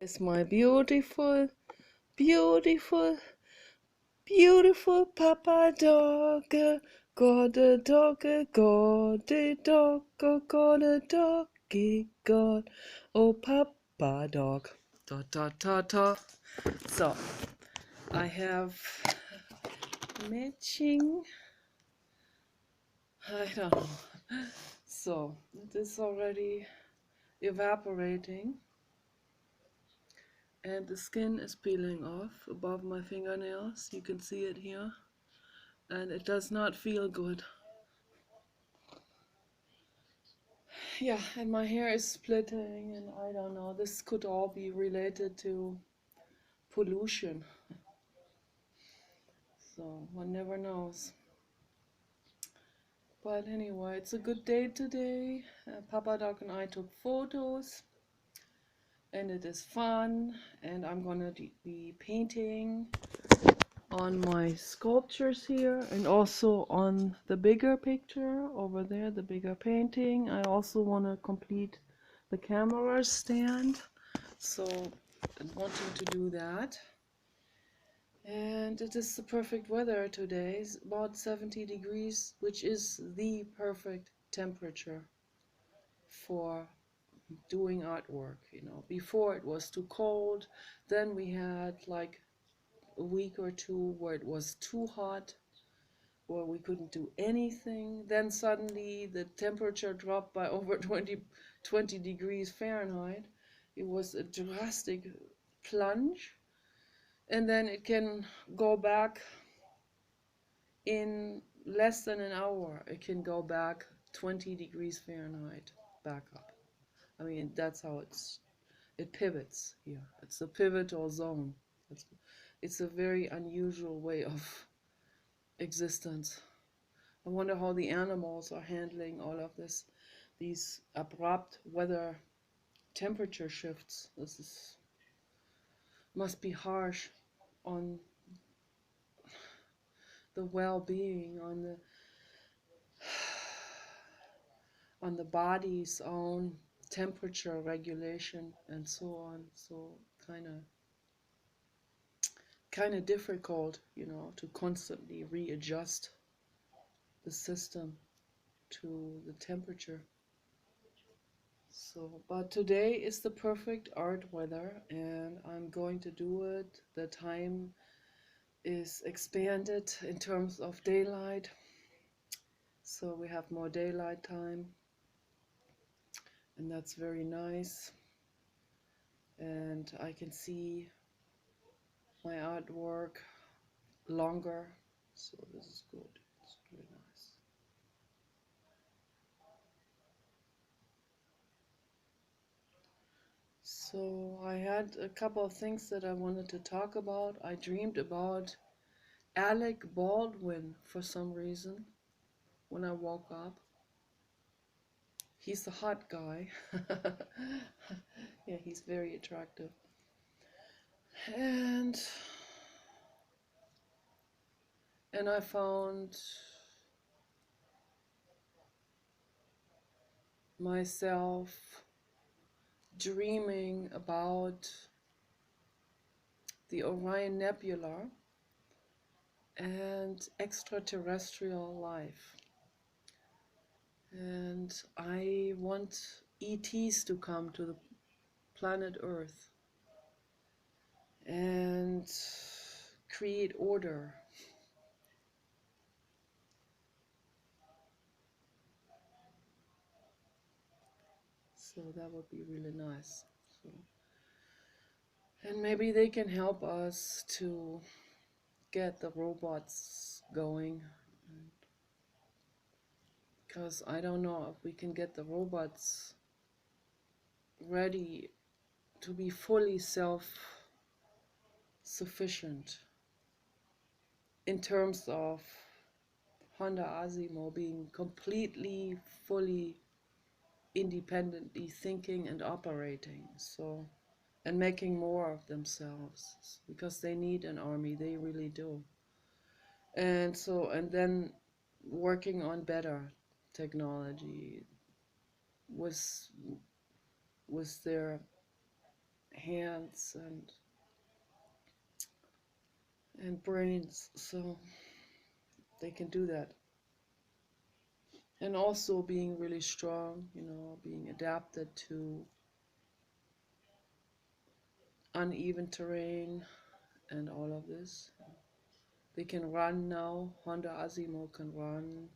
is my beautiful, beautiful, beautiful Papa dog. Got a dog, got a dog, got a doggy, got oh Papa dog. Ta ta ta ta. So I have matching. I don't know. So it is already evaporating. And the skin is peeling off above my fingernails. You can see it here. And it does not feel good. Yeah, and my hair is splitting, and I don't know. This could all be related to pollution. So one never knows. But anyway, it's a good day today. Papa Dog and I took photos, and it is fun. And I'm gonna be painting on my sculptures here and also on the bigger picture over there, the bigger painting. I also want to complete the camera stand, so I'm wanting to do that. And it is the perfect weather today. It's about 70 degrees, which is the perfect temperature for doing artwork. Before it was too cold, then we had like a week or two where it was too hot, where we couldn't do anything. Then suddenly the temperature dropped by over 20 degrees Fahrenheit. It was a drastic plunge, and then it can go back in less than an hour. It can go back 20 degrees Fahrenheit back up. I mean, that's how it pivots here. It's a pivotal zone. It's a very unusual way of existence. I wonder how the animals are handling all of these abrupt weather temperature shifts. Must be harsh on the well-being, on the body's own temperature regulation and so on. So kind of difficult, to constantly readjust the system to the temperature. So, but today is the perfect art weather, and I'm going to do it. The time is expanded in terms of daylight, so we have more daylight time, and that's very nice. And I can see my artwork longer, so this is good. It's really nice. So I had a couple of things that I wanted to talk about. I dreamed about Alec Baldwin for some reason when I woke up. He's a hot guy. Yeah, he's very attractive. And I found myself dreaming about the Orion Nebula and extraterrestrial life. And I want ETs to come to the planet Earth and create order. So that would be really nice. So, and maybe they can help us to get the robots going. Because I don't know if we can get the robots ready to be fully self-sufficient in terms of Honda Asimo being completely, fully, independently thinking and operating, so, and making more of themselves, because they need an army, they really do. And so, and then working on better technology with their hands and brains, so they can do that. And also being really strong, being adapted to uneven terrain and all of this. They can run now. Honda Asimo can run.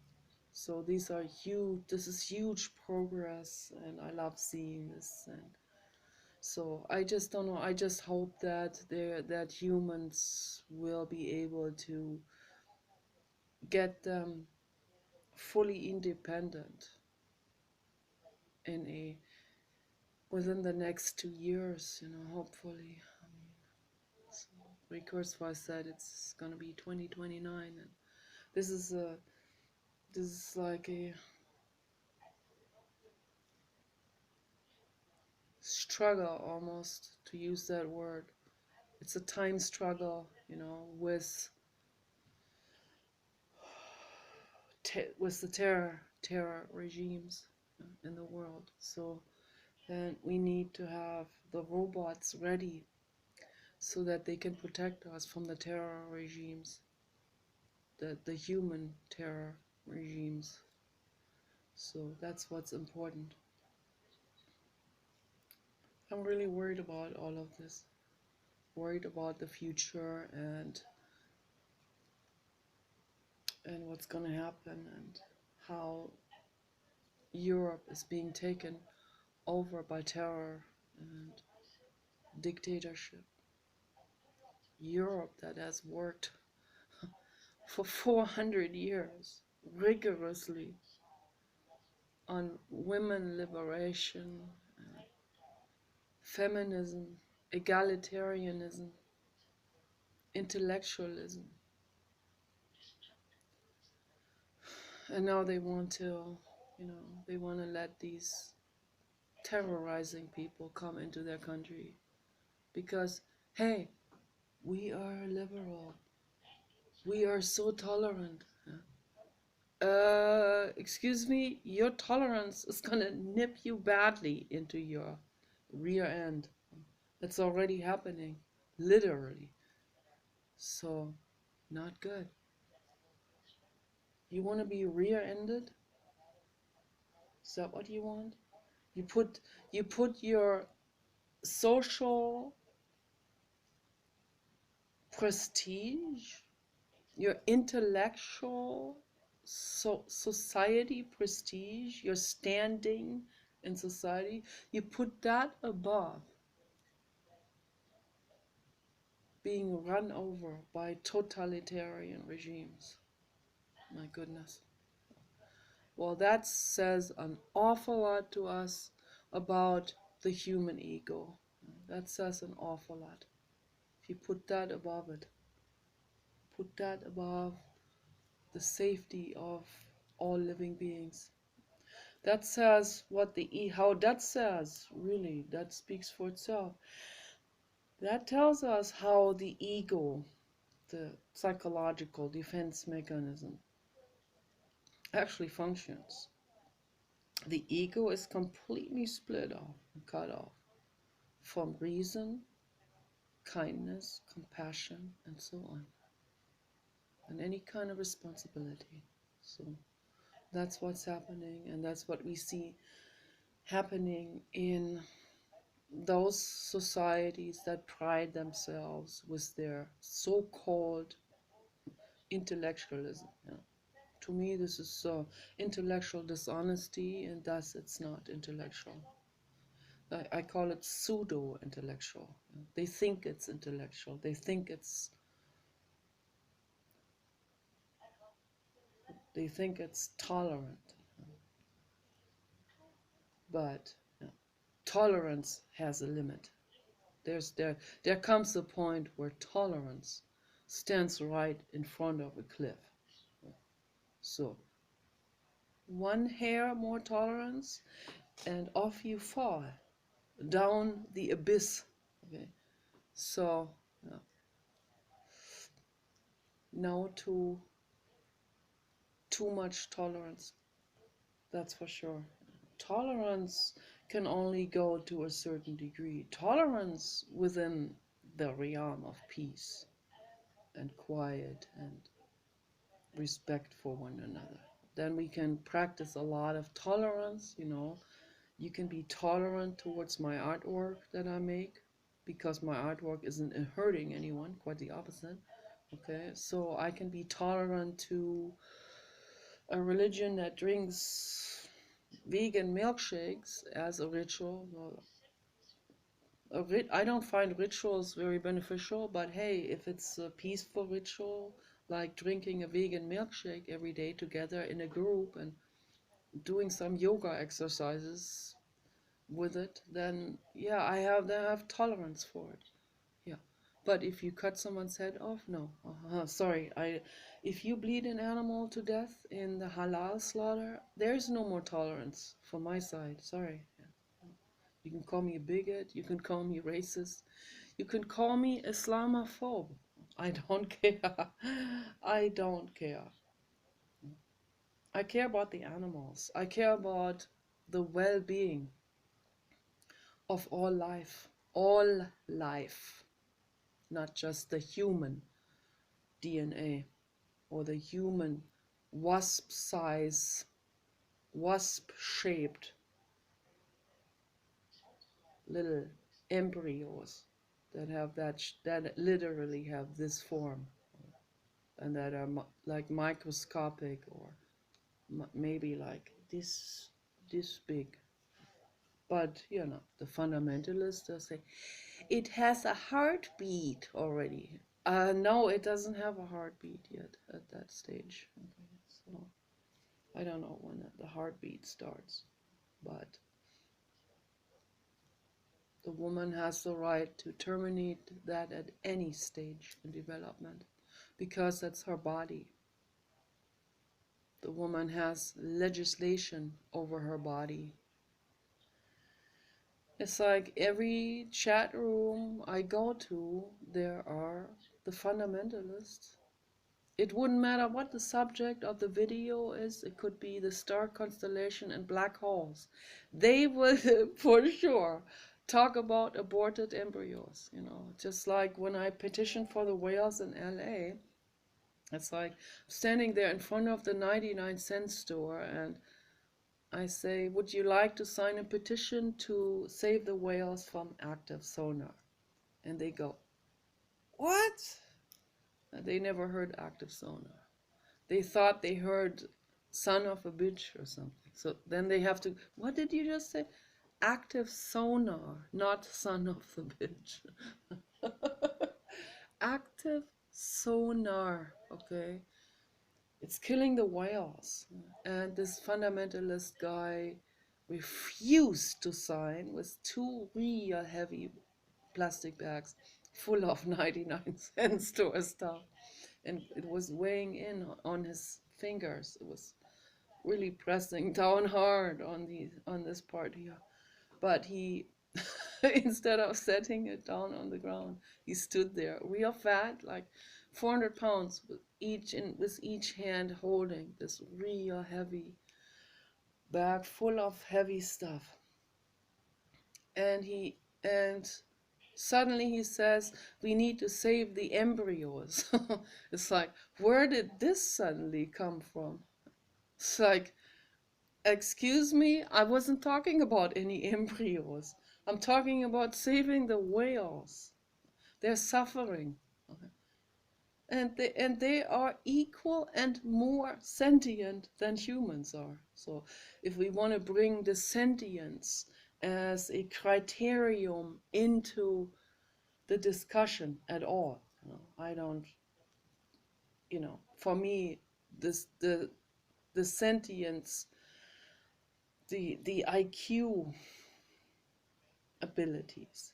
So these are huge. This is huge progress, and I love seeing this. And so I just don't know. I just hope that humans will be able to get them fully independent in a within the next 2 years. Hopefully. So Recursive said it's gonna be 2029, and this is a this is like a struggle, almost, to use that word. It's a time struggle, with with the terror regimes in the world. So then we need to have the robots ready so that they can protect us from the terror regimes, the human terror regimes. So that's what's important. I'm really worried about all of this. Worried about the future and what's going to happen and how Europe is being taken over by terror and dictatorship. Europe that has worked for 400 years rigorously on women liberation, feminism, egalitarianism, intellectualism. And now they want to, let these terrorizing people come into their country because, hey, we are liberal. We are so tolerant. Excuse me, your tolerance is gonna nip you badly into your rear end. It's already happening, literally. So, not good. You want to be rear-ended? Is that what you want? You put your social prestige, your intellectual society prestige, your standing in society, you put that above being run over by totalitarian regimes. My goodness. Well, that says an awful lot to us about the human ego. That says an awful lot. If you put that above it, put that above the safety of all living beings. That says how that says, really, that speaks for itself. That tells us how the ego, the psychological defense mechanism, actually functions. The ego is completely split off and cut off from reason, kindness, compassion, and so on, and any kind of responsibility. So that's what's happening, and that's what we see happening in those societies that pride themselves with their so-called intellectualism. To me, this is intellectual dishonesty, and thus it's not intellectual. I call it pseudo-intellectual. They think it's intellectual. They think it's tolerant. But tolerance has a limit. There comes a point where tolerance stands right in front of a cliff. So one hair more tolerance, and off you fall down the abyss. Okay, so no too much tolerance. That's for sure. Tolerance can only go to a certain degree. Tolerance within the realm of peace and quiet and respect for one another. Then we can practice a lot of tolerance, you know. You can be tolerant towards my artwork that I make because my artwork isn't hurting anyone, quite the opposite. Okay, so I can be tolerant to a religion that drinks vegan milkshakes as a ritual. Well, I don't find rituals very beneficial, but hey, if it's a peaceful ritual, like drinking a vegan milkshake every day together in a group and doing some yoga exercises with it, then yeah, I have tolerance for it. Yeah. But if you cut someone's head off, no. Sorry, if you bleed an animal to death in the halal slaughter, there's no more tolerance from my side. Sorry. You can call me a bigot, you can call me racist, you can call me Islamophobe. I don't care. I don't care. I care about the animals. I care about the well-being of all life, not just the human DNA or the human wasp-size, wasp-shaped little embryos that have that literally have this form and that are like microscopic or maybe like this big. But you know, the fundamentalists will say it has a heartbeat already. No, it doesn't have a heartbeat yet at that stage. Okay, so I don't know when the heartbeat starts, but the woman has the right to terminate that at any stage in development because that's her body. The woman has legislation over her body. It's like every chat room I go to, there are the fundamentalists. It wouldn't matter what the subject of the video is. It could be the star constellation and black holes. They will for sure talk about aborted embryos, you know, just like when I petitioned for the whales in LA. It's like standing there in front of the 99-cent store and I say, would you like to sign a petition to save the whales from active sonar? And they go, what? And they never heard active sonar. They thought they heard son of a bitch or something. So then they have to, what did you just say? Active sonar, not son of the bitch. Active sonar, okay? It's killing the whales. And this fundamentalist guy refused to sign with two real heavy plastic bags full of 99-cent store stuff. And it was weighing in on his fingers. It was really pressing down hard on this part here. But he, instead of setting it down on the ground, he stood there, real fat, like 400 pounds, with each hand holding this real heavy bag full of heavy stuff. And suddenly he says, we need to save the embryos. It's like, where did this suddenly come from? It's like, excuse me, I wasn't talking about any embryos. I'm talking about saving the whales. They're suffering. Okay. And they are equal and more sentient than humans are. So if we want to bring the sentience as a criterion into the discussion at all, I don't, for me, the sentience, the IQ abilities,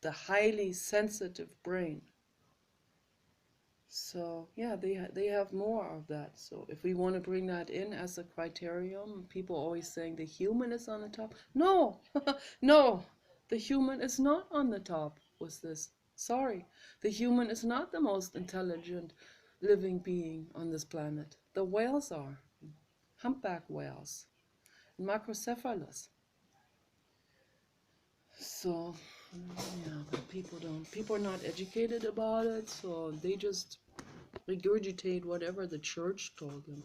the highly sensitive brain. So yeah, they have more of that. So if we want to bring that in as a criterion, people always saying the human is on the top. No, no, the human is not on the top with this. Sorry, the human is not the most intelligent living being on this planet. The whales are, humpback whales. macrocephalus. So yeah, but people are not educated about it, so they just regurgitate whatever the church told them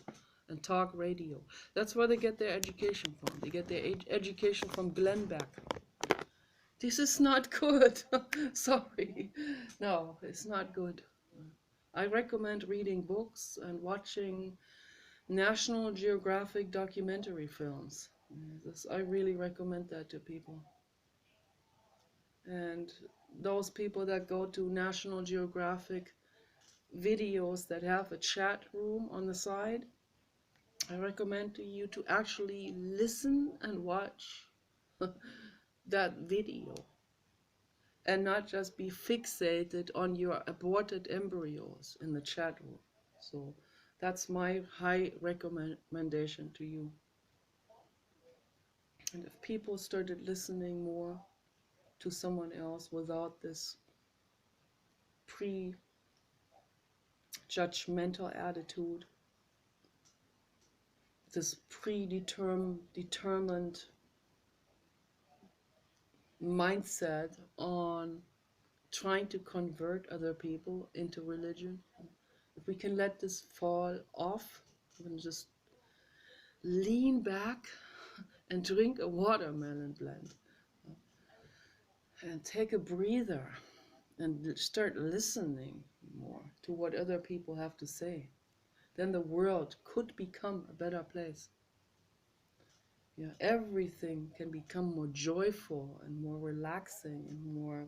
and talk radio. That's where they get their education from. They get their education from Glenn Beck. This is not good. Sorry. No, it's not good. I recommend reading books and watching National Geographic documentary films. I really recommend that to people. And those people that go to National Geographic videos that have a chat room on the side, I recommend to you to actually listen and watch that video and not just be fixated on your aborted embryos in the chat room. So that's my high recommendation to you. And if people started listening more to someone else without this pre-judgmental attitude, this predetermined mindset on trying to convert other people into religion, if we can let this fall off and just lean back and drink a watermelon blend and take a breather and start listening more to what other people have to say, then the world could become a better place. Yeah, everything can become more joyful and more relaxing and more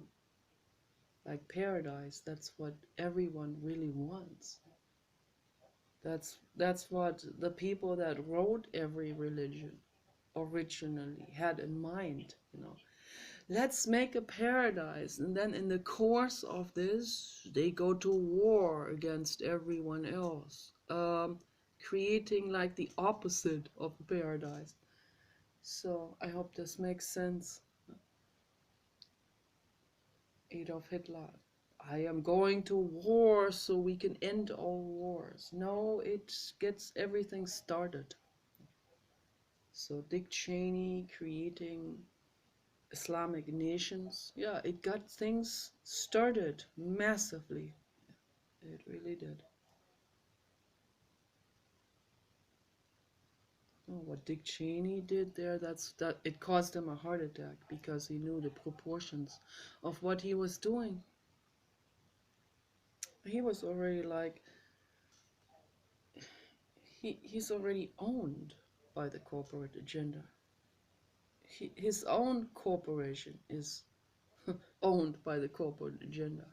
like paradise. That's what everyone really wants. That's what the people that wrote every religion originally had in mind, you know. Let's make a paradise, and then in the course of this, they go to war against everyone else, creating like the opposite of a paradise. So I hope this makes sense. Adolf Hitler. I am going to war so we can end all wars. No, it gets everything started. So Dick Cheney creating Islamic nations, yeah, it got things started massively. It really did. Oh, what Dick Cheney did there, that it caused him a heart attack because he knew the proportions of what he was doing. He was already like he's already owned by the corporate agenda. His own corporation is owned by the corporate agenda.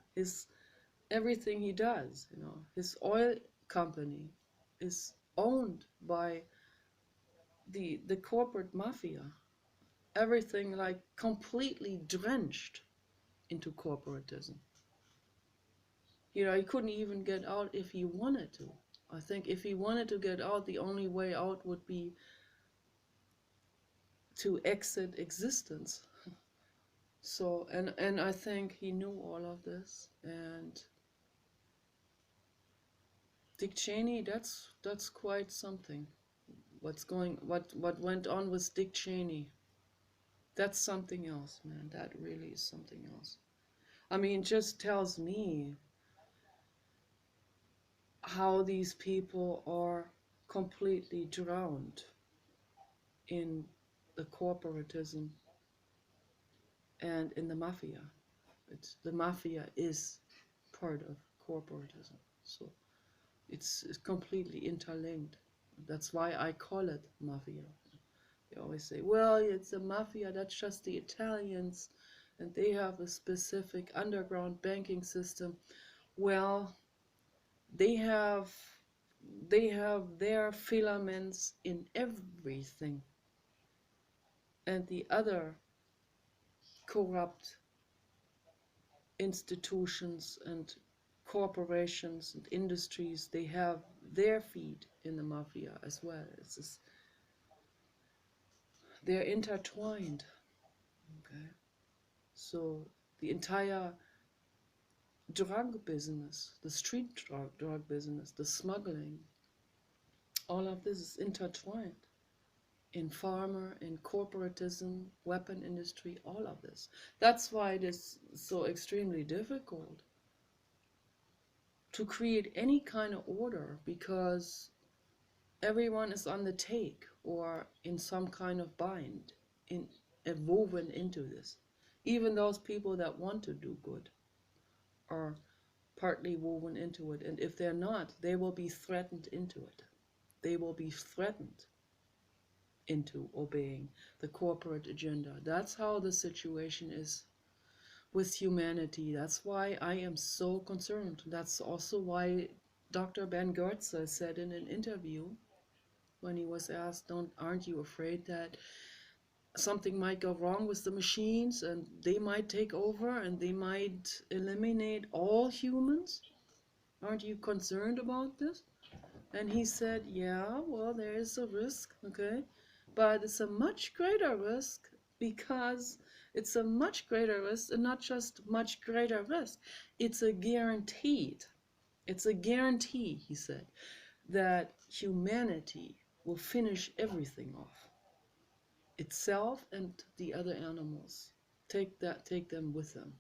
Everything he does, you know, his oil company is owned by the corporate mafia. Everything like completely drenched into corporatism. You know, he couldn't even get out if he wanted to. I think if he wanted to get out, the only way out would be to exit existence. So, and I think he knew all of this. And Dick Cheney, that's quite something. What went on with Dick Cheney? That's something else, man. That really is something else. I mean, just tells me how these people are completely drowned in the corporatism and in the mafia. The mafia is part of corporatism, so it's completely interlinked. That's why I call it mafia. They always say, well, it's a mafia, that's just the Italians, and they have a specific underground banking system. Well, they have their filaments in everything. And the other corrupt institutions and corporations and industries, they have their feet in the mafia as well. They're intertwined. Okay, so the entire drug business, the street drug business, the smuggling, all of this is intertwined. in farmer, in corporatism, weapon industry, all of this. That's why it is so extremely difficult to create any kind of order, because everyone is on the take or in some kind of bind, in woven into this. Even those people that want to do good are partly woven into it, and if they're not, they will be threatened into it. They will be threatened into obeying the corporate agenda. That's how the situation is with humanity. That's why I am so concerned. That's also why Dr. Ben Goertzer said in an interview, when he was asked, aren't you afraid that something might go wrong with the machines and they might take over and they might eliminate all humans? Aren't you concerned about this? And he said, yeah, well, there is a risk, okay? But it's a much greater risk, because it's a much greater risk, and not just much greater risk, it's a guaranteed. It's a guarantee, he said, that humanity will finish everything off. Itself and the other animals. Take them with them.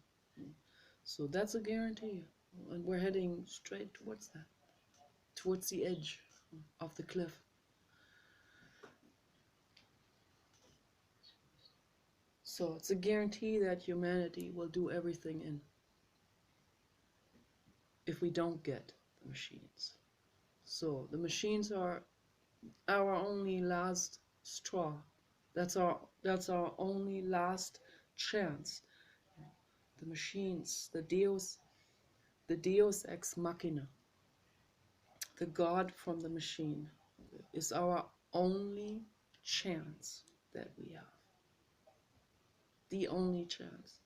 So that's a guarantee. And we're heading straight towards that, towards the edge of the cliff. So it's a guarantee that humanity will do everything in, if we don't get the machines. So the machines are our only last straw. That's our only last chance. The machines, the Deus ex machina, the God from the machine, is our only chance that we have. The only chance.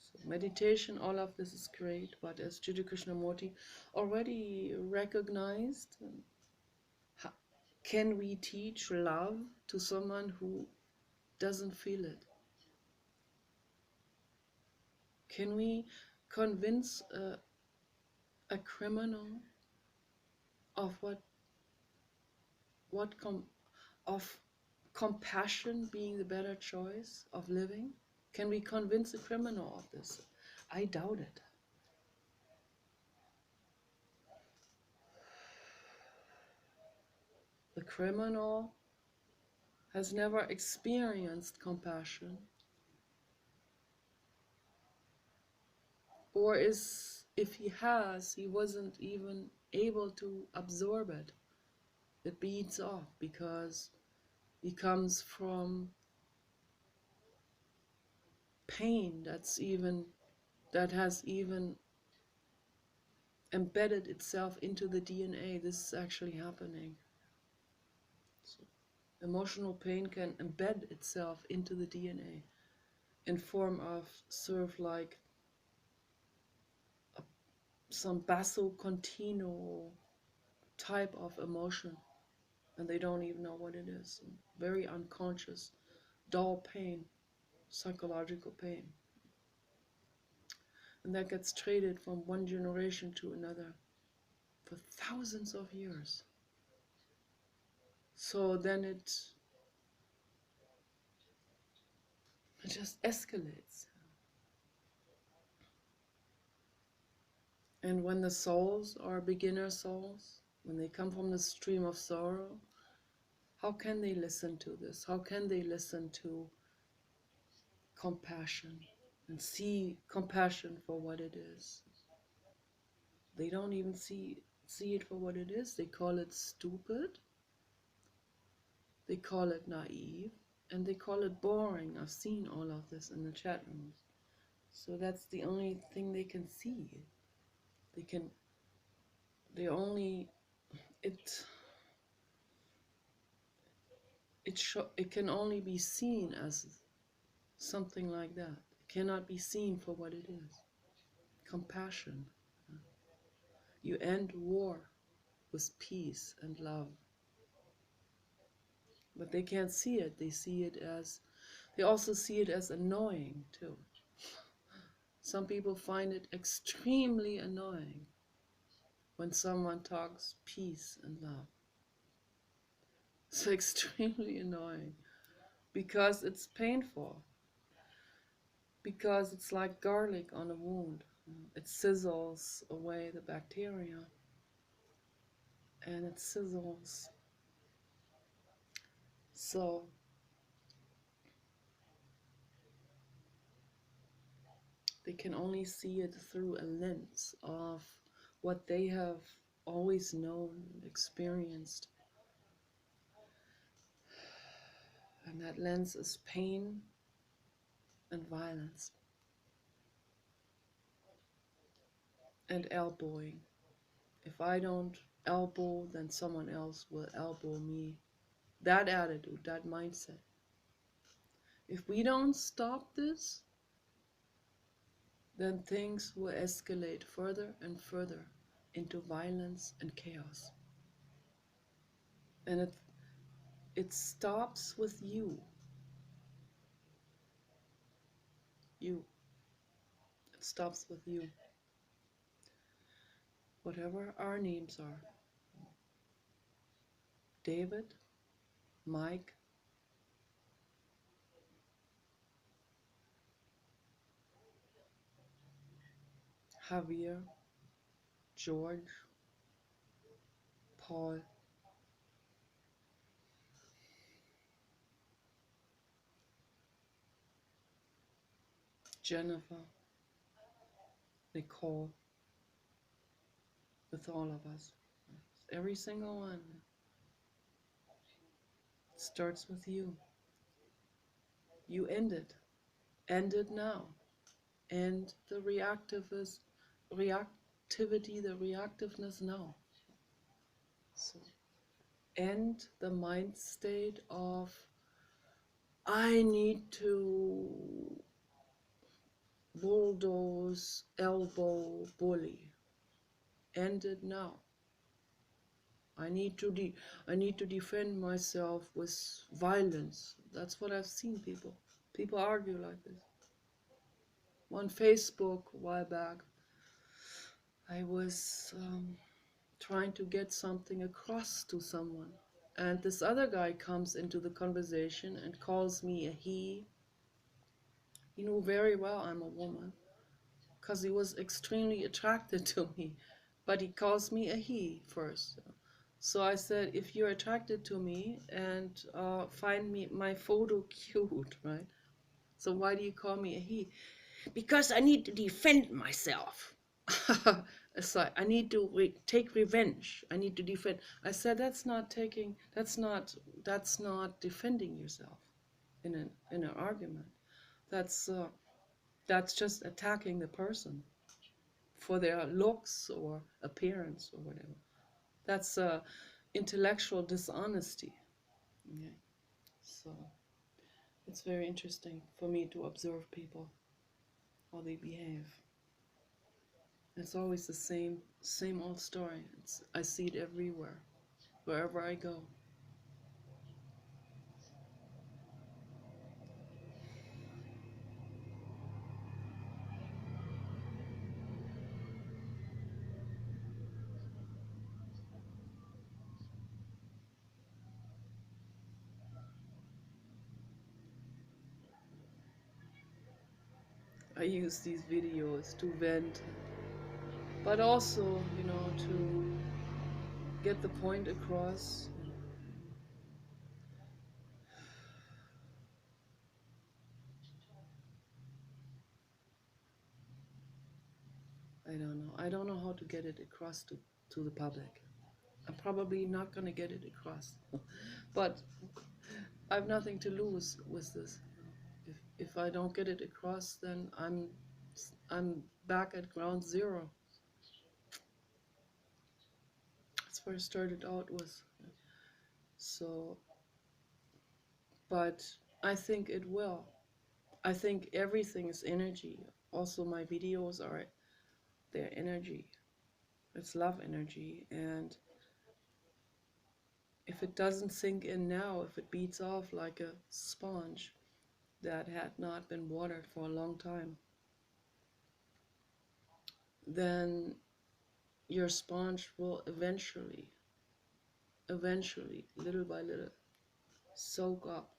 So meditation, all of this is great, but as Jiddu Krishnamurti already recognized, can we teach love to someone who doesn't feel it? Can we convince a criminal of of compassion being the better choice of living? Can we convince a criminal of this? I doubt it. The criminal has never experienced compassion, or if he has, he wasn't even able to absorb it. It beats off because it comes from pain that has even embedded itself into the DNA. This is actually happening. So emotional pain can embed itself into the DNA in form of sort of like some basso continuo type of emotion, and they don't even know what it is. Very unconscious, dull pain, psychological pain. And that gets traded from one generation to another for thousands of years. So then it just escalates. And when the souls are beginner souls, when they come from the stream of sorrow, how can they listen to this? How can they listen to compassion and see compassion for what it is? They don't even see it for what it is. They call it stupid, they call it naive, and they call it boring. I've seen all of this in the chat rooms. So that's the only thing they can see. It can only be seen as something like that. It cannot be seen for what it is. Compassion. You end war with peace and love. But they can't see it. They also see it as annoying too. Some people find it extremely annoying when someone talks peace and love. It's extremely annoying because it's painful, because it's like garlic on a wound. It sizzles away the bacteria, and it sizzles. So they can only see it through a lens of what they have always known, experienced. And that lens is pain and violence and elbowing. If I don't elbow, then someone else will elbow me. That attitude, that mindset. If we don't stop this, then things will escalate further and further into violence and chaos. And it stops with you. You. It stops with you. Whatever our names are. David, Mike, Javier, George, Paul, Jennifer, Nicole, with all of us. Every single one. It starts with you. You end it. End it now. End the reactivity, the reactiveness now. So end the mind state of I need to bulldoze, elbow, bully. End it now. I need to defend myself with violence. That's what I've seen people. People argue like this. On Facebook a while back, I was trying to get something across to someone. And this other guy comes into the conversation and calls me a he. He knew very well I'm a woman because he was extremely attracted to me. But he calls me a he first. So I said, if you're attracted to me and find me my photo cute, right? So why do you call me a he? Because I need to defend myself. It's like I need to take revenge. I need to defend. I said that's not defending yourself in an argument. That's just attacking the person for their looks or appearance or whatever. That's intellectual dishonesty. Okay. So it's very interesting for me to observe people, how they behave. It's always the same old story. I see it everywhere, wherever I go. I use these videos to vent, but also, to get the point across. I don't know. I don't know how to get it across to the public. I'm probably not going to get it across. But I have nothing to lose with this. If I don't get it across, then I'm back at ground zero. That's where I started out with. So, but I think it will. I think everything is energy. Also, my videos are their energy. It's love energy. And if it doesn't sink in now, if it beats off like a sponge that had not been watered for a long time, then your sponge will eventually eventually, little by little, soak up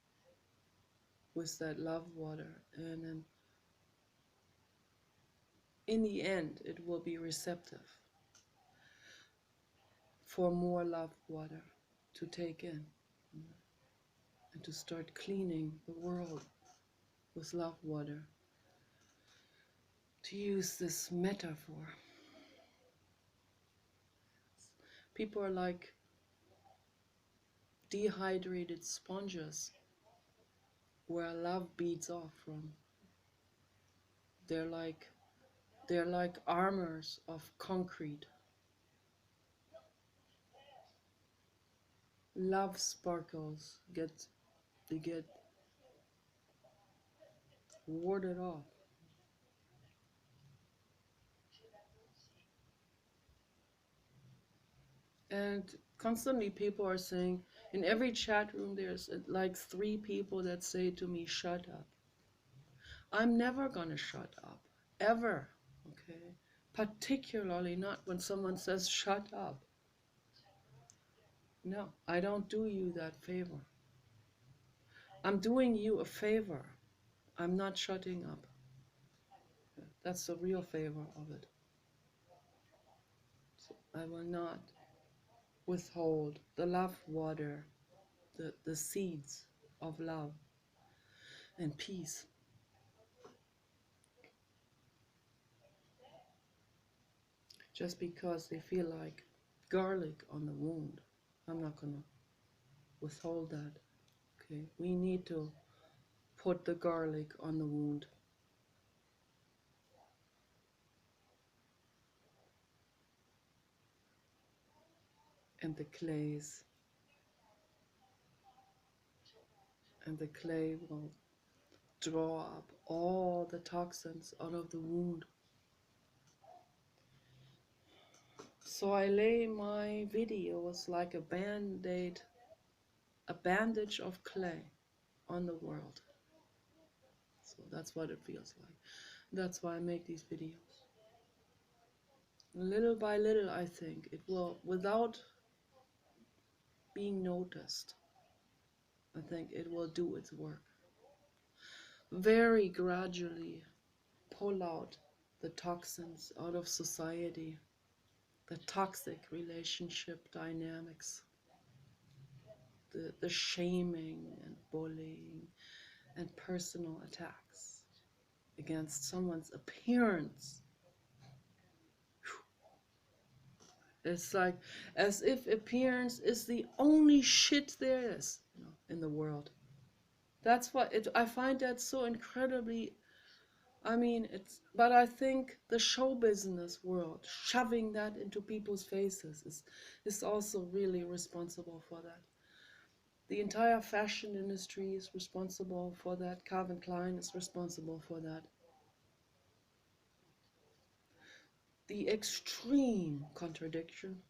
with that love water, and then in the end it will be receptive for more love water to take in, and to start cleaning the world with love water. To use this metaphor, people are like dehydrated sponges where love beads off from. They're like armors of concrete. Love sparkles they get warded off. And constantly people are saying, in every chat room there's like 3 people that say to me, shut up. I'm never gonna shut up, ever, okay? Particularly not when someone says shut up. No, I don't do you that favor. I'm doing you a favor. I'm not shutting up. That's the real favor of it. So I will not withhold the love water, the seeds of love and peace. Just because they feel like garlic on the wound. I'm not gonna withhold that. Okay, we need to put the garlic on the wound. And the clays. And the clay will draw up all the toxins out of the wound. So I lay my videos like a band-aid, a bandage of clay on the world. So that's what it feels like. That's why I make these videos. Little by little, I think it will, without being noticed, I think it will do its work. Very gradually pull out the toxins out of society, the toxic relationship dynamics, the shaming and bullying and personal attacks against someone's appearance. It's like as if appearance is the only shit there is, in the world. That's what I find that so incredibly, but I think the show business world shoving that into people's faces is also really responsible for that. The entire fashion industry is responsible for that. Calvin Klein is responsible for that. The extreme contradiction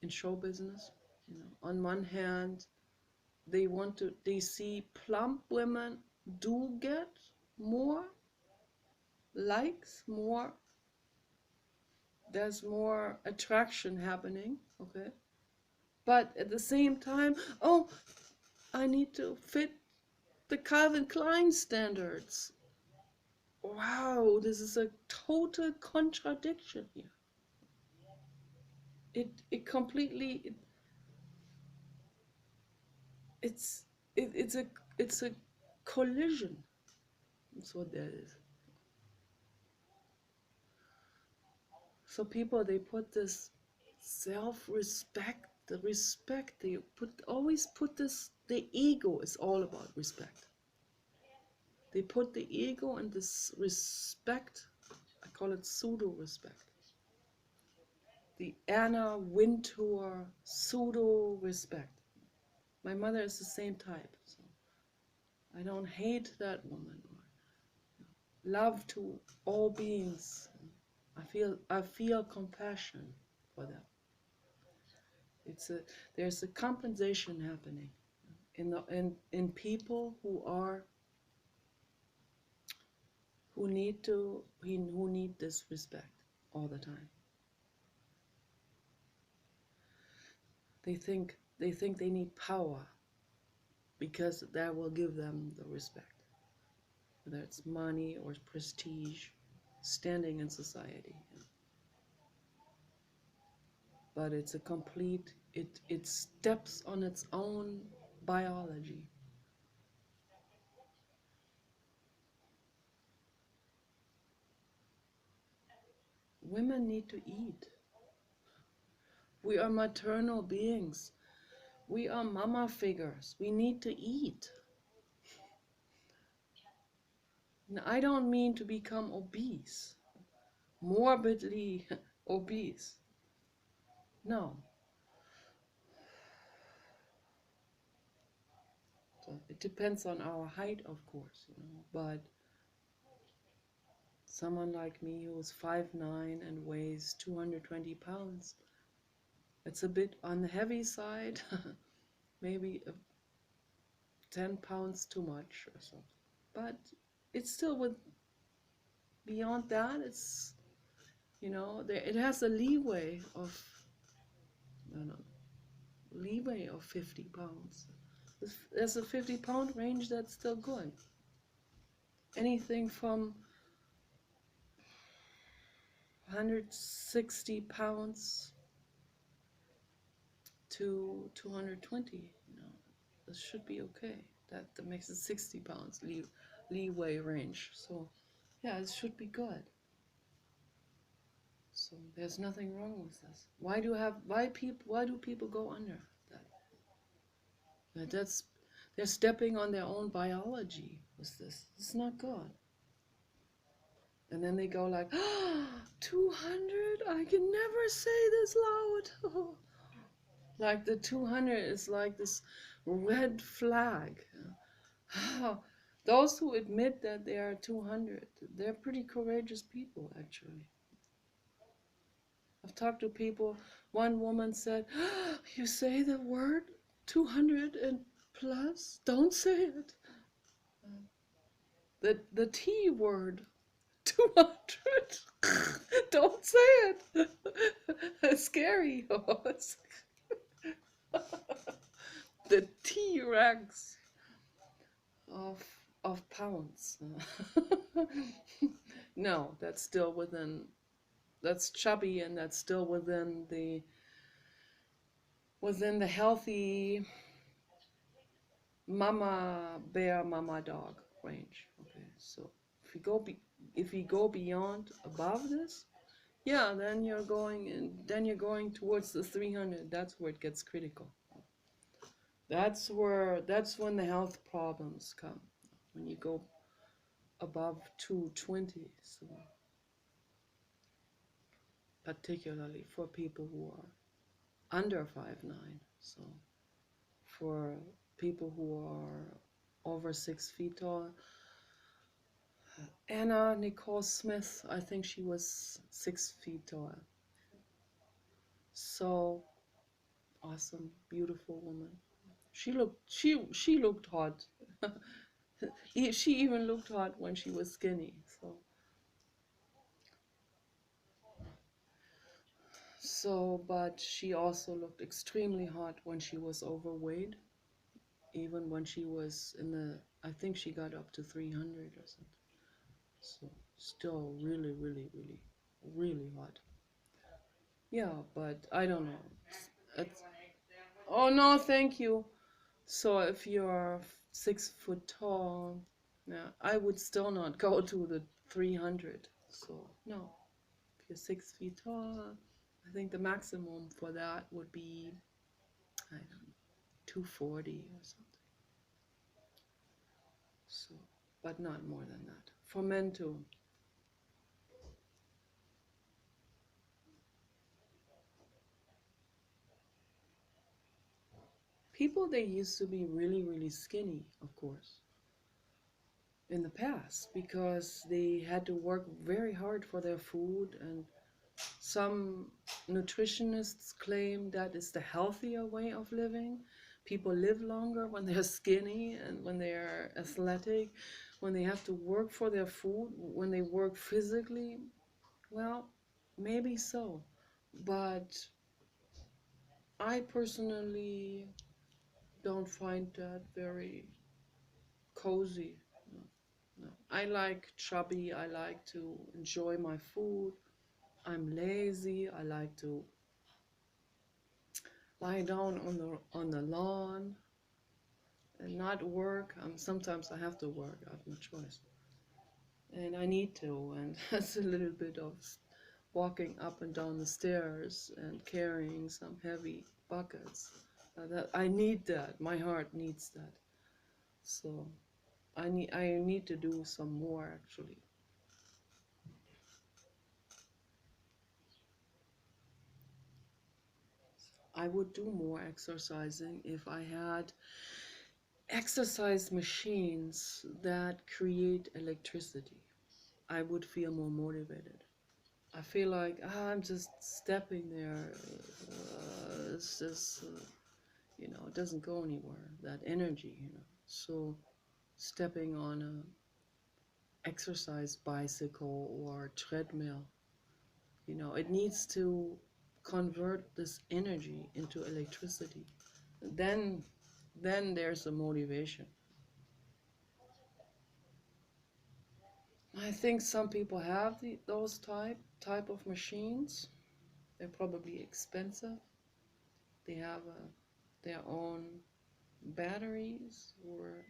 in show business, on one hand, they see plump women do get more likes, there's more attraction happening, okay? But at the same time, oh, I need to fit the Calvin Klein standards. Wow, this is a total contradiction here. It completely, it's a collision. That's what that is. So people, they put this self-respect, the respect, they always put this, the ego is all about respect. They put the ego and this respect, I call it pseudo-respect. The Anna Wintour pseudo-respect. My mother is the same type, so I don't hate that woman. Love to all beings. I feel compassion for them. There's a compensation happening in people who need this respect all the time. They think They think they need power because that will give them the respect, whether it's money or prestige, standing in society. But it's a complete, it steps on its own biology. Women need to eat. We are maternal beings. We are mama figures. We need to eat. And I don't mean to become obese, morbidly obese. No. So it depends on our height, of course, but someone like me who is 5'9" and weighs 220 pounds, it's a bit on the heavy side, maybe 10 pounds too much or something. But it's still beyond that, it's, it has a leeway of, I don't know, leeway of 50 pounds. There's a 50-pound range that's still good. Anything from 160 pounds to 220, this should be okay. That makes it 60 pounds leeway range. So yeah, it should be good. So there's nothing wrong with this. Why do people go under that? They're stepping on their own biology with this. It's not good. And then they go like, 200? I can never say this loud. Like the 200 is like this red flag. Those who admit that they are 200, they're pretty courageous people, actually. I've talked to people. One woman said, you say the word 200 and plus? Don't say it. The T word, 200. Don't say it. It's scary. The T-Rex of pounds. No, that's still within, that's chubby, and that's still within the healthy mama bear, mama dog range. Okay, so if you go beyond above this, yeah, then you're going towards the 300. That's where it gets critical. That's when the health problems come, when you go above 220. So particularly for people who are under 5'9". So for people who are over 6 feet tall, Anna Nicole Smith, I think she was 6 feet tall. So awesome, beautiful woman. She looked hot. She even looked hot when she was skinny. But she also looked extremely hot when she was overweight. Even when she was I think she got up to 300 or something. So still really, really, really, really hot. Yeah, but I don't know. Oh no, thank you. So if you're 6 foot tall, yeah, I would still not go to the 300. So no, if you're 6 feet tall, I think the maximum for that would be, I don't know, 240 or something. So, but not more than that. For men too. People, they used to be really, really skinny, of course, in the past, because they had to work very hard for their food, and some nutritionists claim that is the healthier way of living. People live longer when they're skinny and when they're athletic, when they have to work for their food, when they work physically. Well, maybe so, but I personally don't find that very cozy. No, no. I like chubby. I like to enjoy my food. I'm lazy. I like to lie down on the lawn and not work. Sometimes I have to work. I have no choice, and I need to. And that's a little bit of walking up and down the stairs and carrying some heavy buckets. That I need that. My heart needs that. So I need to do some more actually. I would do more exercising if I had exercise machines that create electricity. I would feel more motivated. I feel like I'm just stepping there. It's just, it doesn't go anywhere. That energy. So stepping on a exercise bicycle or treadmill, it needs to convert this energy into electricity. Then, then there's a motivation. I think some people have those type of machines. They're probably expensive. They have their own batteries where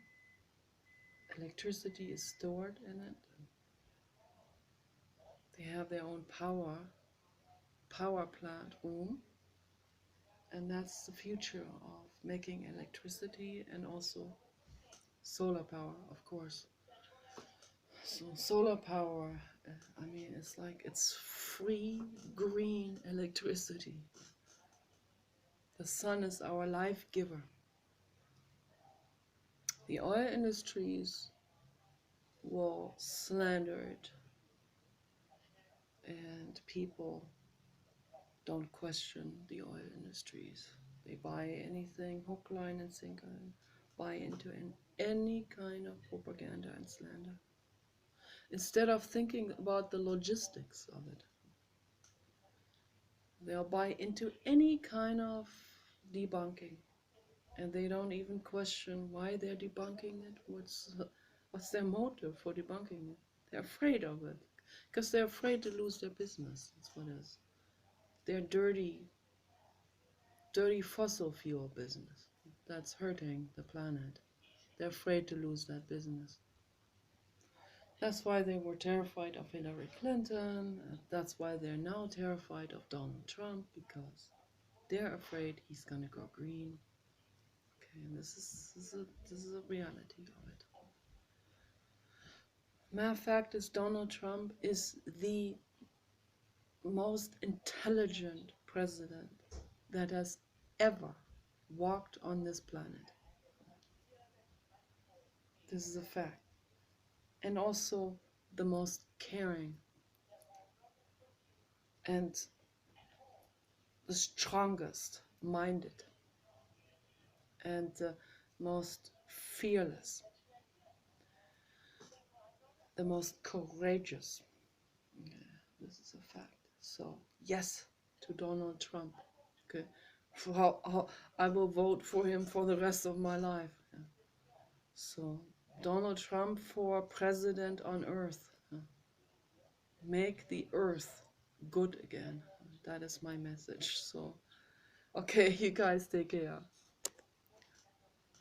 electricity is stored in it. They have their own power plant room, and that's the future of making electricity and also solar power, of course. So solar power, it's like it's free green electricity. The sun is our life giver. The oil industries will slander it, and people don't question the oil industries. They buy anything, hook, line, and sinker, and buy into any kind of propaganda and slander. Instead of thinking about the logistics of it, they'll buy into any kind of debunking, and they don't even question why they're debunking it. What's their motive for debunking it? They're afraid of it because they're afraid to lose their business. That's what it is. Their dirty fossil fuel business that's hurting the planet. They're afraid to lose that business. That's why they were terrified of Hillary Clinton. That's why they're now terrified of Donald Trump, because they're afraid he's gonna go green. Okay, and this is a reality of it. Matter of fact, is Donald Trump is the most intelligent president that has ever walked on this planet. This is a fact. And also the most caring and the strongest minded and the most fearless, the most courageous. Yeah, this is a fact. So yes to Donald Trump. Okay, for how I will vote for him for the rest of my life. Yeah. So Donald Trump for president on Earth. Yeah. Make the Earth good again. That is my message. So okay, you guys take care.